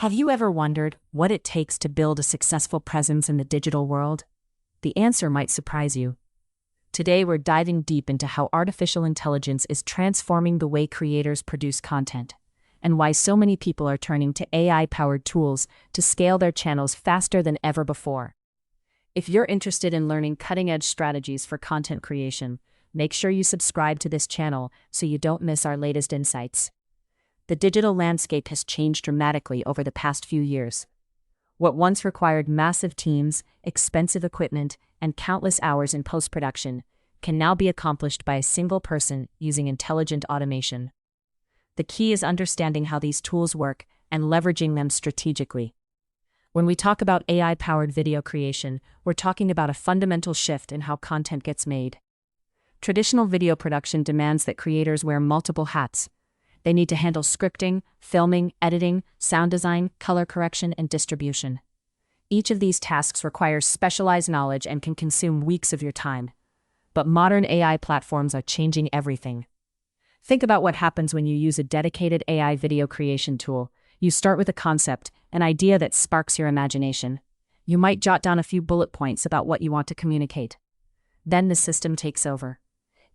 Have you ever wondered what it takes to build a successful presence in the digital world? The answer might surprise you. Today, we're diving deep into how artificial intelligence is transforming the way creators produce content, and why so many people are turning to AI-powered tools to scale their channels faster than ever before. If you're interested in learning cutting-edge strategies for content creation, make sure you subscribe to this channel so you don't miss our latest insights. The digital landscape has changed dramatically over the past few years. What once required massive teams, expensive equipment, and countless hours in post-production can now be accomplished by a single person using intelligent automation. The key is understanding how these tools work and leveraging them strategically. When we talk about AI-powered video creation, we're talking about a fundamental shift in how content gets made. Traditional video production demands that creators wear multiple hats. They need to handle scripting, filming, editing, sound design, color correction, and distribution. Each of these tasks requires specialized knowledge and can consume weeks of your time. But modern AI platforms are changing everything. Think about what happens when you use a dedicated AI video creation tool. You start with a concept, an idea that sparks your imagination. You might jot down a few bullet points about what you want to communicate. Then the system takes over.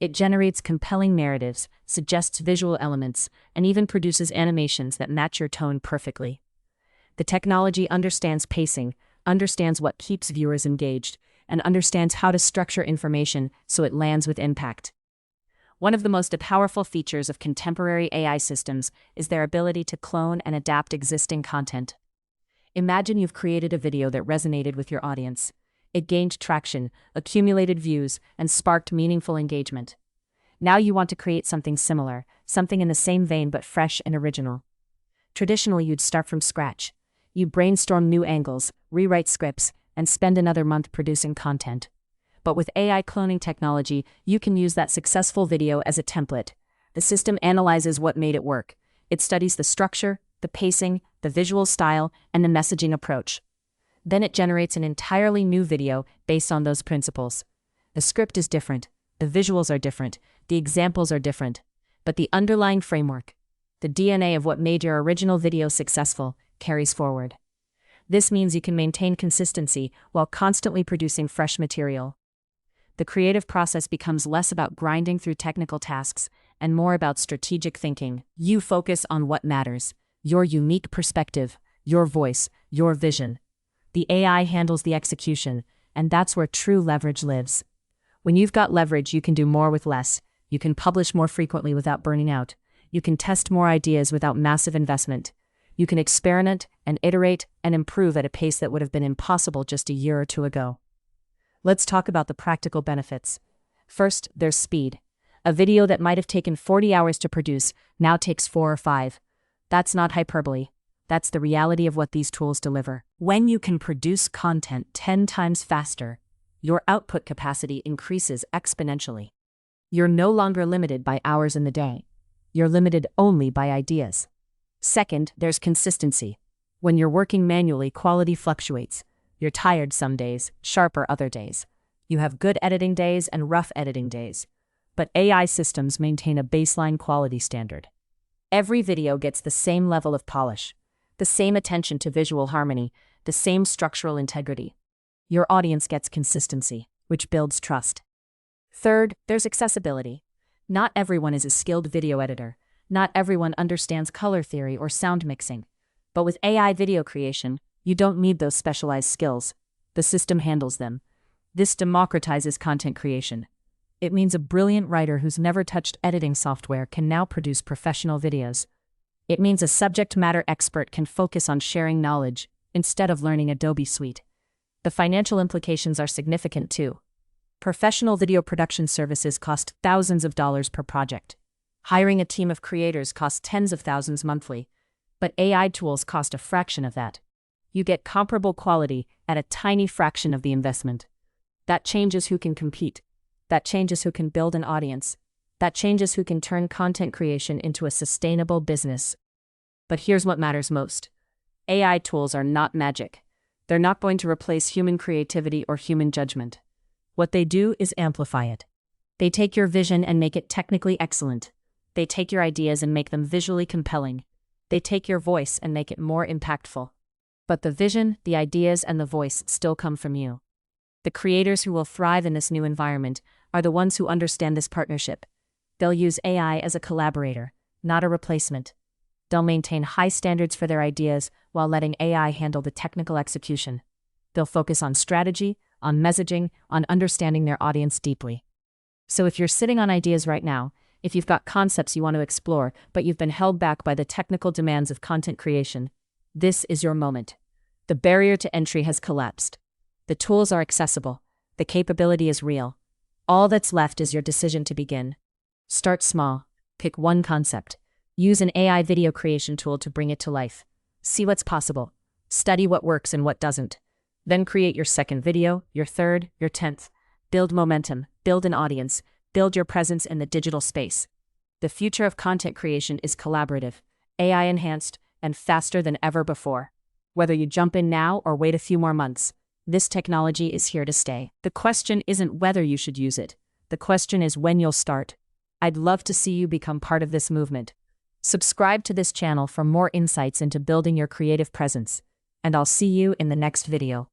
It generates compelling narratives, suggests visual elements, and even produces animations that match your tone perfectly. The technology understands pacing, understands what keeps viewers engaged, and understands how to structure information so it lands with impact. One of the most powerful features of contemporary AI systems is their ability to clone and adapt existing content. Imagine you've created a video that resonated with your audience. It gained traction, accumulated views, and sparked meaningful engagement. Now you want to create something similar, something in the same vein but fresh and original. Traditionally, you'd start from scratch. You'd brainstorm new angles, rewrite scripts, and spend another month producing content. But with AI cloning technology, you can use that successful video as a template. The system analyzes what made it work. It studies the structure, the pacing, the visual style, and the messaging approach. Then it generates an entirely new video based on those principles. The script is different, the visuals are different, the examples are different, but the underlying framework, the DNA of what made your original video successful, carries forward. This means you can maintain consistency while constantly producing fresh material. The creative process becomes less about grinding through technical tasks and more about strategic thinking. You focus on what matters, your unique perspective, your voice, your vision. The AI handles the execution, and that's where true leverage lives. When you've got leverage, you can do more with less. You can publish more frequently without burning out. You can test more ideas without massive investment. You can experiment and iterate and improve at a pace that would have been impossible just a year or two ago. Let's talk about the practical benefits. First, there's speed. A video that might have taken 40 hours to produce now takes 4 or 5. That's not hyperbole. That's the reality of what these tools deliver. When you can produce content 10 times faster, your output capacity increases exponentially. You're no longer limited by hours in the day. You're limited only by ideas. Second, there's consistency. When you're working manually, quality fluctuates. You're tired some days, sharper other days. You have good editing days and rough editing days. But AI systems maintain a baseline quality standard. Every video gets the same level of polish, the same attention to visual harmony, the same structural integrity. Your audience gets consistency, which builds trust. Third, there's accessibility. Not everyone is a skilled video editor. Not everyone understands color theory or sound mixing. But with AI video creation, you don't need those specialized skills. The system handles them. This democratizes content creation. It means a brilliant writer who's never touched editing software can now produce professional videos. It means a subject matter expert can focus on sharing knowledge instead of learning Adobe Suite. The financial implications are significant too. Professional video production services cost thousands of dollars per project. Hiring a team of creators costs tens of thousands monthly, but AI tools cost a fraction of that. You get comparable quality at a tiny fraction of the investment. That changes who can compete. That changes who can build an audience. That changes who can turn content creation into a sustainable business. But here's what matters most. AI tools are not magic. They're not going to replace human creativity or human judgment. What they do is amplify it. They take your vision and make it technically excellent. They take your ideas and make them visually compelling. They take your voice and make it more impactful. But the vision, the ideas, and the voice still come from you. The creators who will thrive in this new environment are the ones who understand this partnership. They'll use AI as a collaborator, not a replacement. They'll maintain high standards for their ideas while letting AI handle the technical execution. They'll focus on strategy, on messaging, on understanding their audience deeply. So if you're sitting on ideas right now, if you've got concepts you want to explore, but you've been held back by the technical demands of content creation, this is your moment. The barrier to entry has collapsed. The tools are accessible. The capability is real. All that's left is your decision to begin. Start small. Pick one concept. Use an AI video creation tool to bring it to life. See what's possible. Study what works and what doesn't. Then create your second video, your third, your 10th. Build momentum, build an audience, build your presence in the digital space. The future of content creation is collaborative, AI-enhanced, and faster than ever before. Whether you jump in now or wait a few more months, this technology is here to stay. The question isn't whether you should use it. The question is when you'll start. I'd love to see you become part of this movement. Subscribe to this channel for more insights into building your creative presence, and I'll see you in the next video.